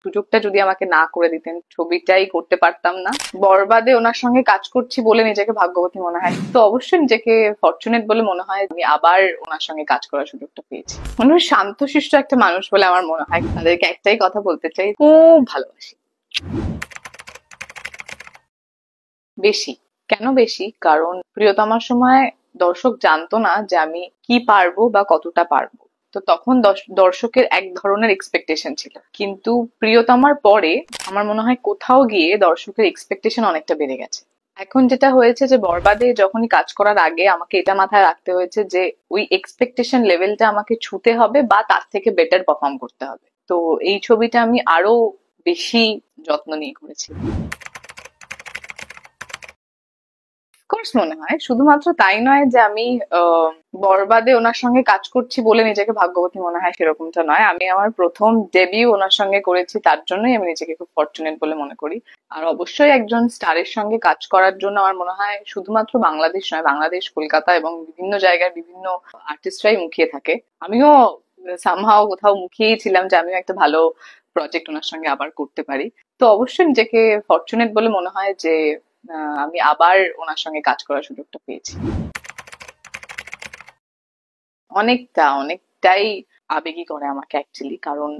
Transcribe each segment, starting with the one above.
সুযোগটা যদি আমাকে না করে দিতেন ছবিটাই করতে পারতাম না। বরবাদে ওনার সঙ্গে কাজ করছি বলে নিজেকে ভাগ্যবতী মনে হয়, তো অবশ্যই নিজেকে ফরচুনেট বলে মনে হয় আমি আবার ওনার সঙ্গে কাজ করার সুযোগটা পেয়েছি। উনি শান্তশিষ্ট একটা মানুষ বলে আমার মনে হয়। তাদেরকে একটাই কথা বলতে চাই, খুব ভালোবাসি। বেশি। কেন বেশি? কারণ প্রিয়তমার সময় দর্শক জানতো না যে আমি কি পারবো বা কতটা পারবো। তো তখন দর্শকের এক ধরনের এক্সপেকটেশন ছিল, কিন্তু প্রিয়তমার পরে আমার মনে হয় কোথাও গিয়ে দর্শকের এক্সপেকটেশন অনেকটা বেড়ে গেছে। এখন যেটা হয়েছে যে বরবাদে যখনই কাজ করার আগে আমাকে এটা মাথায় রাখতে হয়েছে যে ওই এক্সপেকটেশন লেভেলটা আমাকে ছুতে হবে বা তার থেকে বেটার পারফর্ম করতে হবে। তো এই ছবিটা আমি আরো বেশি যত্ন নিয়ে করেছি। কোর্স মনে হয় শুধুমাত্র তাই নয় যে আমি বরবাদে ওনার সঙ্গে কাজ করছি বলে নিজেকে ভাগ্যবতী মনে হয়, সেরকমটা নয়। আমি আমার প্রথম ডেবিউ ওনার সঙ্গে করেছি, তার জন্যই আমি নিজেকে খুব ফরচুনেট বলে মনে করি। আর অবশ্যই একজন স্টারের সঙ্গে কাজ করার জন্য আমার মনে হয় শুধুমাত্র বাংলাদেশ নয়, বাংলাদেশ, কলকাতা এবং বিভিন্ন জায়গায় বিভিন্ন আর্টিস্টরাই মুখিয়ে থাকে। আমিও সামহাও কোথাও মুখিয়েই ছিলাম যে আমিও একটা ভালো প্রজেক্ট ওনার সঙ্গে আবার করতে পারি। তো অবশ্যই নিজেকে ফরচুনেট বলে মনে হয় যে আমি আবার ওনার সঙ্গে কাজ করার সুযোগটা পেয়েছি। অনেকটাই আবেগী করে আমাকে অ্যাকচুয়ালি, কারণ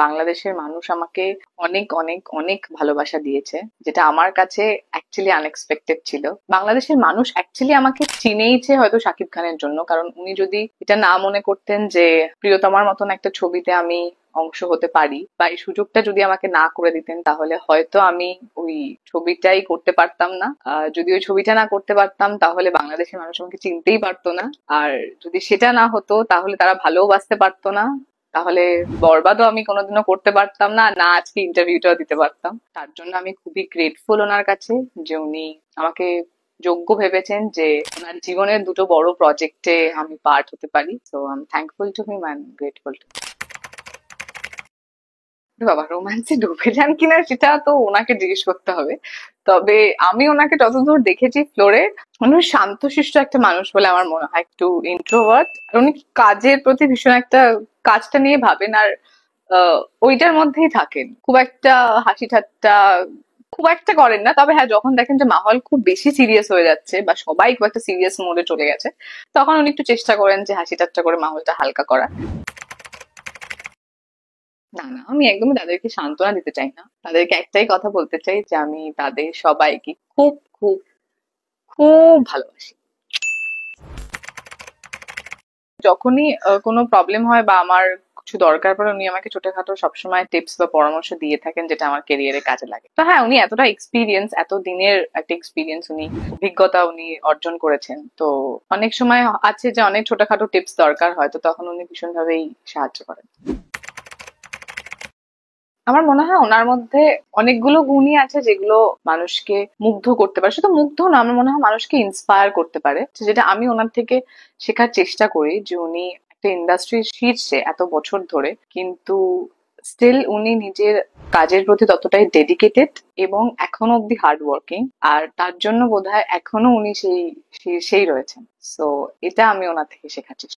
বাংলাদেশের মানুষ আমাকে অনেক অনেক অনেক ভালোবাসা দিয়েছে, যেটা আমার কাছে অ্যাকচুয়ালি আনএক্সপেক্টেড ছিল। বাংলাদেশের মানুষ অ্যাকচুয়ালি আমাকে চিনেইছে হয়তো শাকিব খানের জন্য, কারণ উনি যদি এটা না মনে করতেন যে প্রিয়তমার মতন একটা ছবিতে আমি অংশ হতে পারি বা এই সুযোগটা যদি আমাকে না করে দিতেন, তাহলে হয়তো আমি ওই ছবিটাই করতে পারতাম না। যদি ওই ছবিটা না করতে পারতাম তাহলে বাংলাদেশের মানুষ আমাকে চিনতেই পারতো না। আর যদি সেটা না হতো তাহলে তারা ভালোবাসতে পারতো না, তাহলে বরবাদও আমি কোনোদিনও করতে পারতাম না, না আজকে ইন্টারভিউটাও দিতে পারতাম। তার জন্য আমি খুবই গ্রেটফুল ওনার কাছে যে উনি আমাকে যোগ্য ভেবেছেন যে ওনার জীবনের দুটো বড় প্রজেক্টে আমি পার্ট হতে পারি। So I am thankful to him and grateful to. বাবা, রোম্যান্সে ডুবে যান কিনা সেটা তো ওনাকে জিজ্ঞেস করতে হবে। তবে আমি ওনাকে যতদূর দেখেছি ফ্লোরে, উনি শান্তশিষ্ট একটা মানুষ বলে আমার মনে হয়, একটু ইন্ট্রোভার্ট। আর উনি কাজের প্রতি ভীষণ একটা, কাজটা নিয়ে ভাবেন আর ওইটার মধ্যেই থাকেন। খুব একটা হাসি ঠাট্টা খুব একটা করেন না। তবে হ্যাঁ, যখন দেখেন যে মাহল খুব বেশি সিরিয়াস হয়ে যাচ্ছে বা সবাই খুব একটা সিরিয়াস মোডে চলে গেছে, তখন উনি একটু চেষ্টা করেন যে হাসি ঠাট্টা করে মাহলটা হালকা করা। না না, আমি একদমই তাদেরকে সান্ত্বনা দিতে চাই না। তাদেরকে একটাই কথা বলতে চাই যে আমি তাদের সবাইকে খুব খুব খুব ভালোবাসি। যখনই কোনো প্রবলেম হয় বা আমার কিছু দরকার পড়ে, উনি আমাকে ছোটখাটো সবসময় টিপস বা পরামর্শ দিয়ে থাকেন, যেটা আমার কেরিয়ারে কাজে লাগে। তো হ্যাঁ, উনি এতটা এক্সপিরিয়েন্স, এত দিনের একটা এক্সপিরিয়েন্স, উনি অভিজ্ঞতা উনি অর্জন করেছেন। তো অনেক সময় আছে যে অনেক ছোটখাটো টিপস দরকার হয়, তো তখন উনি ভীষণভাবেই সাহায্য করেন। আমার মনে হয় ওনার মধ্যে অনেকগুলো গুণই আছে যেগুলো মানুষকে মুগ্ধ করতে পারে। শুধু মুগ্ধ না, আমার মনে হয় মানুষকে ইন্সপায়ার করতে পারে, যেটা আমি ওনার থেকে শেখার চেষ্টা করি। যে উনি একটা ইন্ডাস্ট্রির শীর্ষে এত বছর ধরে, কিন্তু স্টিল উনি নিজের কাজের প্রতি ততটাই ডেডিকেটেড এবং এখনো অব্দি হার্ড ওয়ার্কিং। আর তার জন্য বোধহয় এখনো উনি সেই সেই রয়েছেন। সো এটা আমি ওনার থেকে শেখার চেষ্টা